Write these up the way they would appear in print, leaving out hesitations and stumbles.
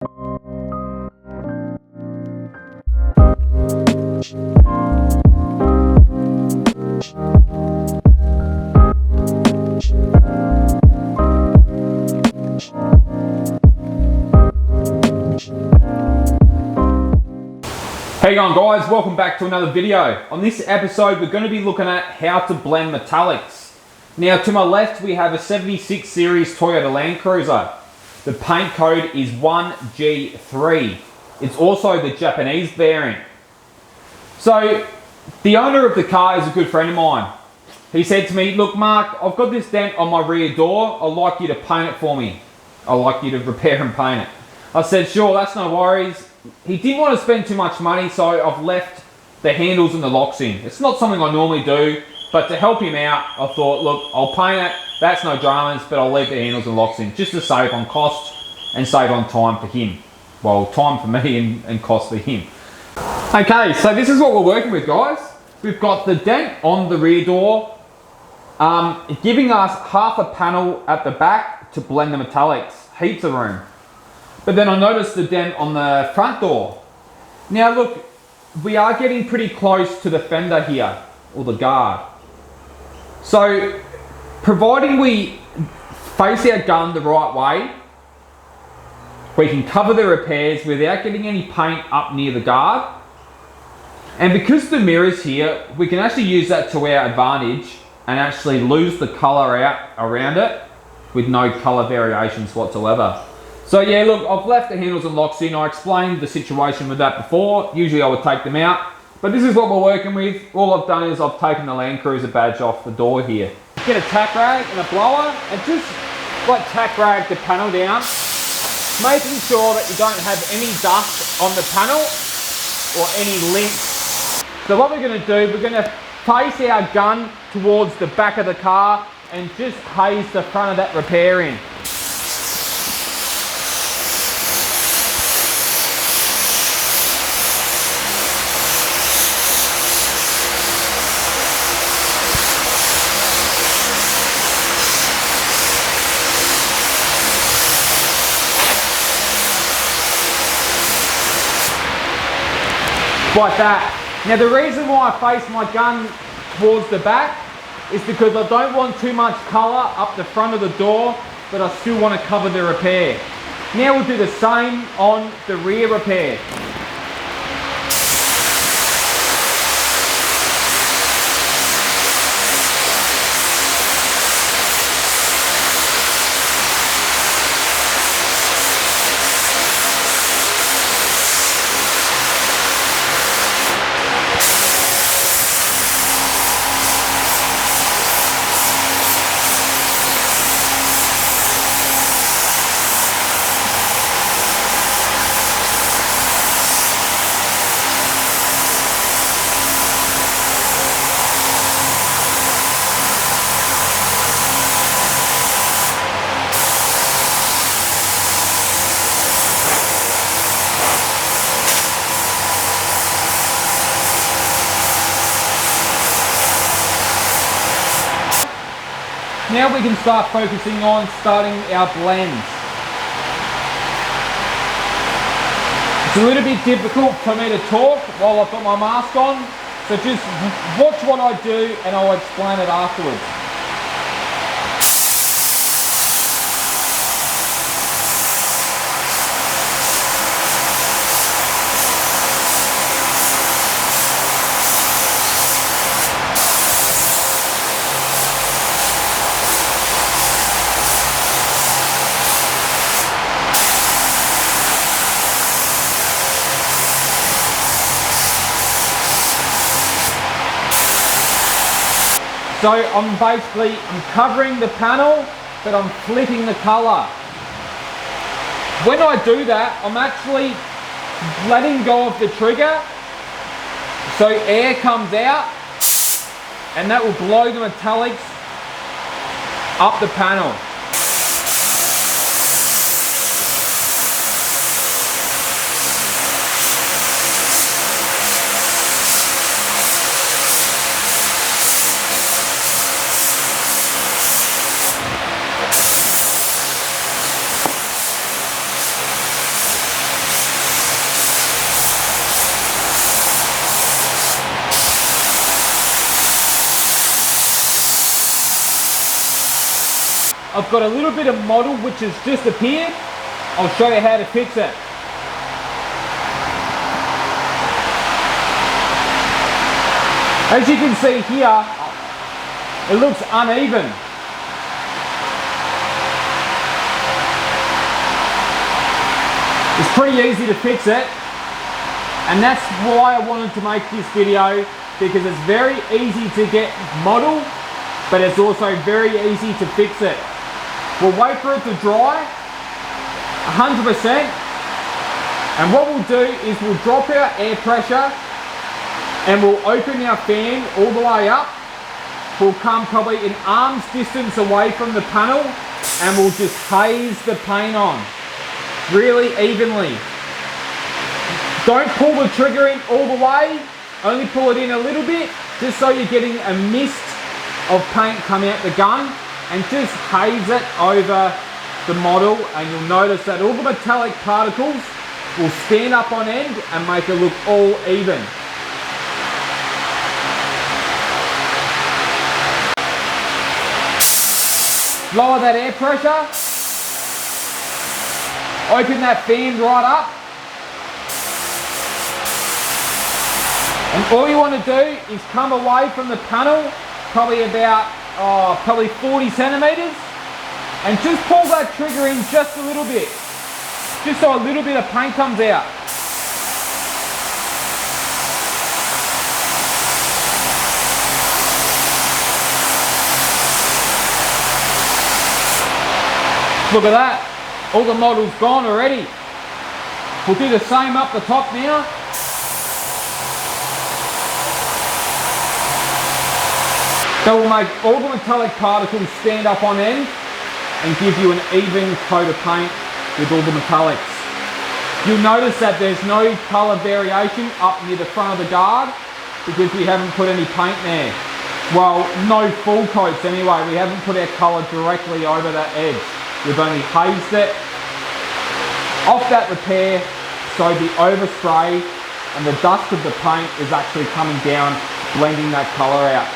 How you going, guys? Welcome back to another video. On this episode we're going to be looking at how to blend metallics. Now to my left we have a 76 series Toyota Land Cruiser. The paint code is 1G3. It's also the Japanese variant. So the owner of the car is a good friend of mine. He said to me, look Mark, I've got this dent on my rear door. I'd like you to paint it for me. I'd like you to repair and paint it. I said, sure, that's no worries. He didn't want to spend too much money, so I've left the handles and the locks in. It's not something I normally do, but to help him out, I thought, look, I'll paint it. That's no dramas, but I'll leave the handles and locks in just to save on cost and save on time for him. Well, time for me and cost for him. Okay, so this is what we're working with, guys. We've got the dent on the rear door, giving us half a panel at the back to blend the metallics. Heaps of room. But then I noticed the dent on the front door. Now look, we are getting pretty close to the fender here, or the guard. So, providing we face our gun the right way, we can cover the repairs without getting any paint up near the guard. And because the mirror's here, we can actually use that to our advantage and actually lose the colour out around it with no colour variations whatsoever. So yeah, look, I've left the handles and locks in. I explained the situation with that before. Usually I would take them out, but this is what we're working with. All I've done is I've taken the Land Cruiser badge off the door here. Get a tack rag and a blower and just like tack rag the panel down, making sure that you don't have any dust on the panel or any lint. So what we're going to do, we're going to face our gun towards the back of the car and just haze the front of that repair in. Like that. Now the reason why I face my gun towards the back is because I don't want too much colour up the front of the door, but I still want to cover the repair. Now we'll do the same on the rear repair. Now we can start focusing on starting our blends. It's a little bit difficult for me to talk while I've got my mask on, so just watch what I do and I'll explain it afterwards. So I'm covering the panel, but I'm flipping the colour. When I do that, I'm actually letting go of the trigger, so air comes out, and that will blow the metallics up the panel. I've got a little bit of mottle which has just appeared. I'll show you how to fix it. As you can see here, it looks uneven. It's pretty easy to fix it, and that's why I wanted to make this video, because it's very easy to get mottle, but it's also very easy to fix it. We'll wait for it to dry 100%, and what we'll do is we'll drop our air pressure and we'll open our fan all the way up. We'll come probably an arm's distance away from the panel and we'll just haze the paint on really evenly. Don't pull the trigger in all the way, only pull it in a little bit, just so you're getting a mist of paint come out the gun, and just haze it over the model, and you'll notice that all the metallic particles will stand up on end and make it look all even. Lower that air pressure, open that fan right up, and all you want to do is come away from the panel probably about 40 centimeters, and just pull that trigger in just a little bit, just so a little bit of paint comes out. Look at that, all the model's gone already. We'll do the same up the top now. So we'll make all the metallic particles stand up on end and give you an even coat of paint with all the metallics. You'll notice that there's no colour variation up near the front of the guard because we haven't put any paint there. Well, no full coats anyway, we haven't put our colour directly over that edge. We've only hazed it off that repair, so the overspray and the dust of the paint is actually coming down, blending that colour out.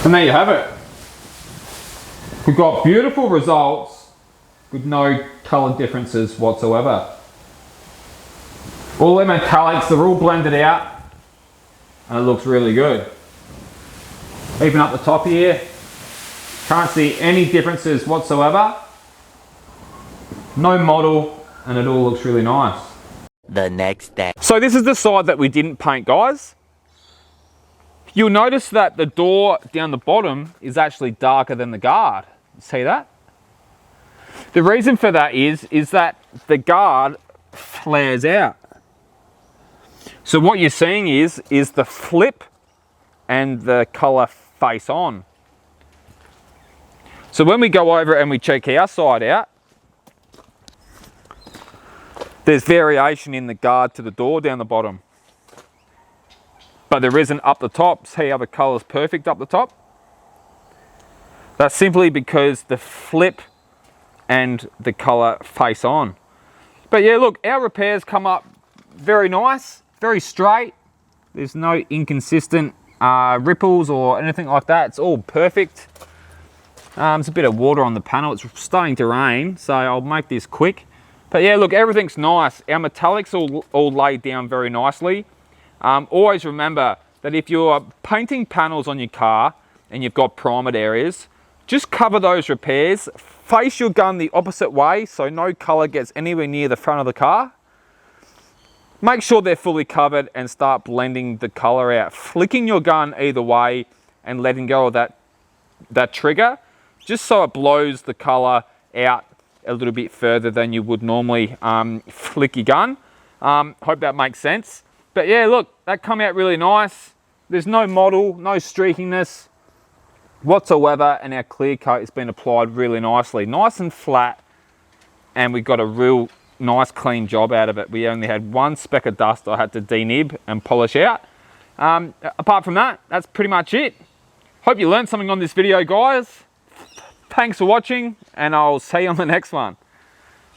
And there you have it. We've got beautiful results with no colour differences whatsoever. All the metallics are all blended out and it looks really good. Even up the top here, can't see any differences whatsoever. No model, and it all looks really nice. the next day. So this is the side that we didn't paint, guys. You'll notice that the door down the bottom is actually darker than the guard. See that? The reason for that is that the guard flares out. So what you're seeing is the flip and the color face on. So when we go over and we check our side out, there's variation in the guard to the door down the bottom. But there isn't up the top. See how the colour's perfect up the top? That's simply because the flip and the colour face on. But yeah, look, our repairs come up very nice, very straight. There's no inconsistent ripples or anything like that. It's all perfect. There's a bit of water on the panel. It's starting to rain, so I'll make this quick. But yeah, look, everything's nice. Our metallics all laid down very nicely. Always remember that if you're painting panels on your car and you've got primed areas, just cover those repairs. Face your gun the opposite way so no colour gets anywhere near the front of the car. Make sure they're fully covered and start blending the colour out. Flicking your gun either way and letting go of that trigger, just so it blows the colour out a little bit further than you would normally flick your gun. Hope that makes sense. But yeah, look, that come out really nice. There's no mottle, no streakiness whatsoever, and our clear coat has been applied really nicely. Nice and flat, and we got a real nice clean job out of it. We only had one speck of dust I had to denib and polish out. Apart from that, that's pretty much it. Hope you learned something on this video, guys. Thanks for watching, and I'll see you on the next one.